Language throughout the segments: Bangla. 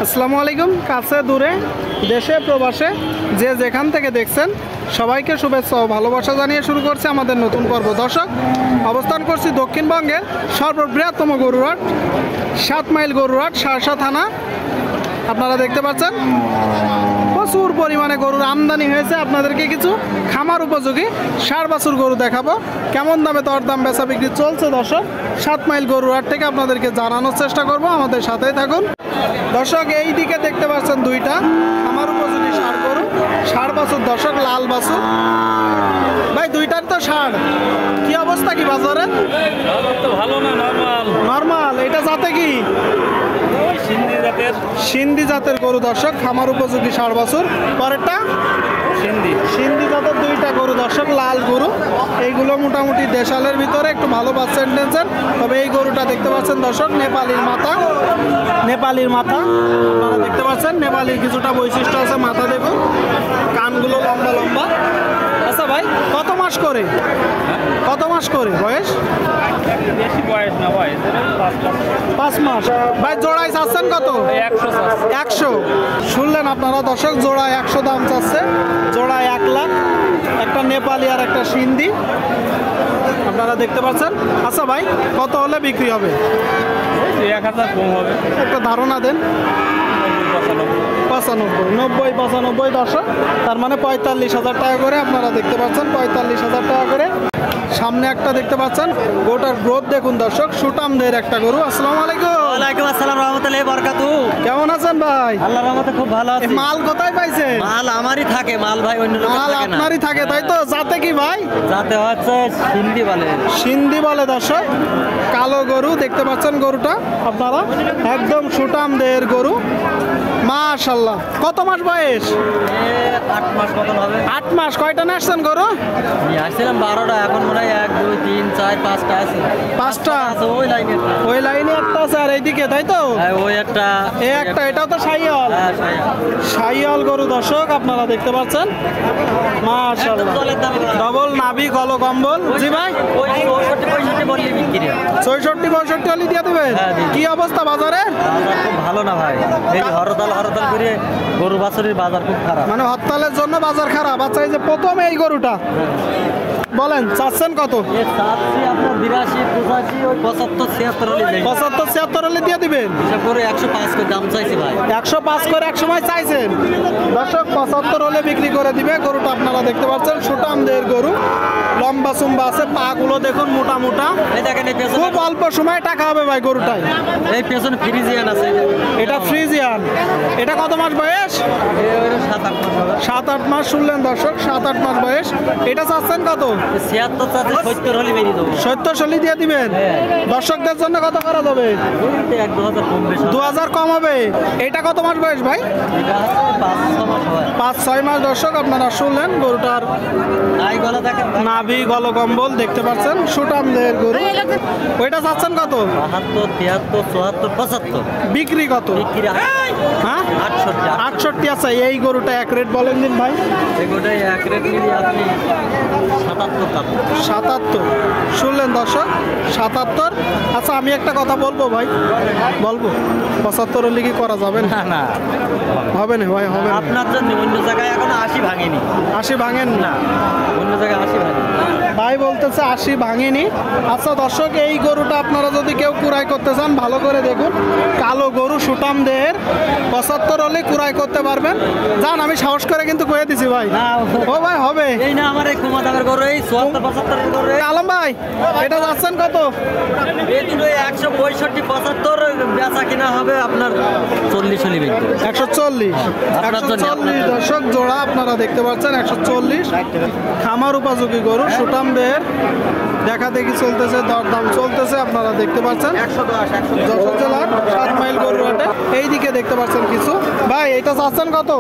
আসসালামু আলাইকুম। কাছে দূরে দেশে প্রবাসে যে যেখান থেকে দেখছেন সবাইকে শুভেচ্ছা ও ভালোবাসা জানিয়ে শুরু করছে আমাদের নতুন পর্ব। দর্শক, অবস্থান করছি দক্ষিণবঙ্গের সর্ববৃহত্তম গরুরহাট 7 মাইল গরুরহাট, শার্শা থানা। আপনারা দেখতে পাচ্ছেন প্রচুর পরিমাণে গরুর আমদানি হয়েছে। আপনাদেরকে কিছু খামার উপযোগী ষাঁড় বাছুর গরু দেখাবো। কেমন দামে দরদাম বেচা বিক্রি চলছে দর্শক 7 মাইল গরুরহাট থেকে আপনাদেরকে জানানোর চেষ্টা করব। আমাদের সাথেই থাকুন দর্শক। এই দিকে দেখতে পাচ্ছেন দুইটা খামার উপযোগী ষাঁড় গরু, ষাঁড় বাছুর দর্শক, লাল বাছুর। ভাই দুইটার তো ষাঁড়, কি অবস্থা কি বাজারে? ভালো না, নরমাল। এটা জাতে কি? সিন্ধি জাতের গরু দর্শক, খামার উপযোগী ষাঁড় বাছুর। পরেরটা সিন্ধি জাতের দুইটা গরু দর্শক, লাল গরু। এইগুলো মোটামুটি দেশালের ভিতরে একটু ভালো পার্সেন্টেজের। তবে এই গরুটা দেখতে পাচ্ছেন দর্শক নেপালির মাথা, নেপালির মাথা আপনারা দেখতে পাচ্ছেন। নেপালির কিছুটা বৈশিষ্ট্য আছে, মাথা দেখুন, কানগুলো লম্বা লম্বা। আচ্ছা ভাই, কত মাস করে বয়স? বেশি বয়স না ভাই, 5 মাস। ভাই জোড়ায় চাচ্ছেন কত? 100। শুনলেন আপনারা দর্শক, জোড়ায় 100 দাম চাচ্ছে, জোড়ায় 1 লাখ। একটা নেপালি আর একটা সিন্ধি আপনারা দেখতে পাচ্ছেন। আচ্ছা ভাই, কত হলে বিক্রি হবে? 1000 কম হবে। একটা ধারণা দেন। 95 দর্শক, তার মানে 45,000 টাকা করে। আপনারা দেখতে পাচ্ছেন 45,000 টাকা করে। সামনে একটা দেখতে পাচ্ছেন, গোটার গ্রোথ দেখুন দর্শক, সুটামদের একটা গরু। আসসালামু আলাইকুম। ওয়ালাইকুম আসসালাম রাহমাতুল্লাহি বারাকাতুহু। কেমন আছেন ভাই? আল্লাহর রহমতে খুব ভালো আছি। মাল কোথায় পাইছেন? মাল আমারই থাকে, মাল ভাই অন্য লোকের মাল থাকে না। আপনারই থাকে, তাই তো? যাতে কি ভাই? যাতে হচ্ছে হিন্দি বলে। সিন্ধি বলে দর্শক, কালো গরু দেখতে পাচ্ছেন গরুটা আপনারা, একদম সুটামদের গরু মাশাআল্লাহ। কত মাস বয়স? 8 মাস মতন হবে। 8 মাস। কয়টা নাচছেন গরু? নিয়ে আসছিলাম 12টা, এখন মনে হয় 1 2 3 4 5টা আছে। 5টা আছে ওই লাইনে। ওই লাইনে একটা আছে, আর এইদিকে, তাই তো? হ্যাঁ ওই একটা। এই একটা, এটাও তো শাহিওয়াল। হ্যাঁ শায়া। শাহিওয়াল গরু দর্শক আপনারা দেখতে পাচ্ছেন মাশাআল্লাহ। জলের দাম ডবল নাভি, গলো কম্বল। জি ভাই, ওই 64 65 বললি বিক্রি। 66 62 হলে দিয়ে দেবেন? হ্যাঁ, দিই। কি অবস্থা বাজারে? বাজার খুব ভালো না ভাই, এই হরতাল করে গরু বাছুরের বাজার খুব খারাপ। মানে হরতালের জন্য বাজার খারাপ। আচ্ছা, এই যে প্রথম এই গরুটা বলেন চাচ্ছেন কত? এ চাচ্ছি আপনার 82 85 ওই 75 76 হলে দেই। 75 76 হলে দিয়ে দিবেন? হিসাব করে 105 করে দাম চাইছি ভাই। 105 করে এক সময় চাইছেন দর্শক, 75 হলে বিক্রি করে দিবে। গরুটা আপনারা দেখতে পাচ্ছেন সুটামদের গরু, লম্বা চুম্বা আছে, পা গুলো দেখুন মোটা মোটা। এই দেখেন এই পেছনে, খুব অল্প সময় টাকা হবে ভাই গরুটায়। এই পেছনে ফ্রিজিয়ান আছে। এটা ফ্রিজিয়ান। এটা কত মাস বয়স? 7-8 মাস হবে। 7-8 মাস। শুনলেন দর্শক, 7-8 মাস বয়স। এটা চাচ্ছেন কত? 76 চাচ্ছে, 70 হলে বেরিয়ে দেবো। 70 হলে দিয়ে দিবেন? দর্শকদের জন্য কত করা যাবে? 1-2 কম বেশি। 2000 কম হবে। এটা কত মাস বয়স ভাই? এটা আছে 5-6 মাস হয়। 5-6 মাস দর্শক আপনারা শুনলেন। গরুটার নাই গলা দেখেন, নাভি, গলকম্বল দেখতে পাচ্ছেন, সুটামদের গরু। ওইটা চাচ্ছেন কত? 72 73 74 75 বিক্রি কত? বিক্রি হ্যাঁ 68। 68 আছে। এই গরুটা এক রেট বলেন দিন ভাই। এগুলোই এক রেট নিলে আপনি 77 পাবেন। 77 শুনলেন দর্শক, 77। আচ্ছা, আমি একটা কথা বলবো ভাই, বলবো 75 হলে কি করা যাবে না? না হবে না ভাই, হবে না। আপনার জন্য অন্য জায়গায় এখন 80 ভাঙেনি। 80 ভাঙেন না? অন্য জায়গায় 80 ভাঙেনি। ভাই বলতেছে 80 ভাঙেনি। আচ্ছা দর্শক, এই গরুটা আপনারা যদি কেউ কুড়াই করতে চান, ভালো করে দেখুন, কালো গরু সুটামদের, 75 হলে কুড়াই করতে পারবেন। যান, আমি সাহস করে কিন্তু কয়ে দিছি ভাই। না ও ভাই হবে। এই না আমার এই কুমা দামের গরু, এই 74 75 এর গরু। আলম ভাই, এটা যাচ্ছেন কত? এই দুটো 165 75 বেচা কিনা হবে আপনার 40 হলে বিক্রি। 140। আপনার জন্য, 140 দর্শক জোড়া আপনারা দেখতে পাচ্ছেন, 140। খামার উপযোগী গরু সুটামদের দেখা দেখি চলতেছে, দরদাম চলতেছে আপনারা দেখতে পাচ্ছেন। 110 যশোর জেলার 7 মাইল গরুহাটে এইদিকে দেখতে পাচ্ছেন কিছু। ভাই এটা চাচ্ছেন কত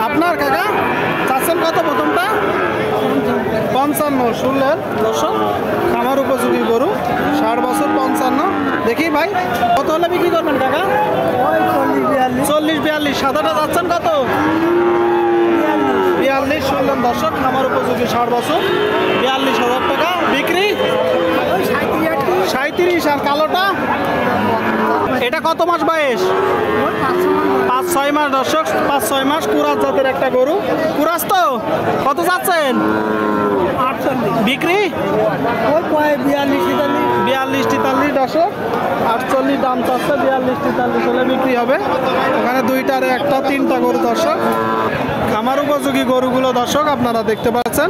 আপনার কাকা? চাচ্ছেন কত প্রথমটা? 55। শুনলেন দর্শক, খামার উপযোগী গরু, 60 বছর 55। দেখি ভাই কত হলে বিক্রি করবেন কাকা? 40 42। সাদাটা যাচ্ছেন কত? 42। শুনলেন দর্শক, খামার উপযোগী 60 বছর, 42,000 টাকা বিক্রি। 37। আর কালোটা? এটা কত মাস বয়স? 6 মাস দর্শক, 5-6 মাস কুরাস জাতের একটা গরু। কুরাস তো কত যাচ্ছেন? 48 বিক্রি ওই 42-43 দর্শক, 48 দাম চাচ্ছে, 42-43 হলে বিক্রি হবে। ওখানে 2টার একটা 3টা গরু দর্শক, খামার উপযোগী গরুগুলো দর্শক আপনারা দেখতে পাচ্ছেন।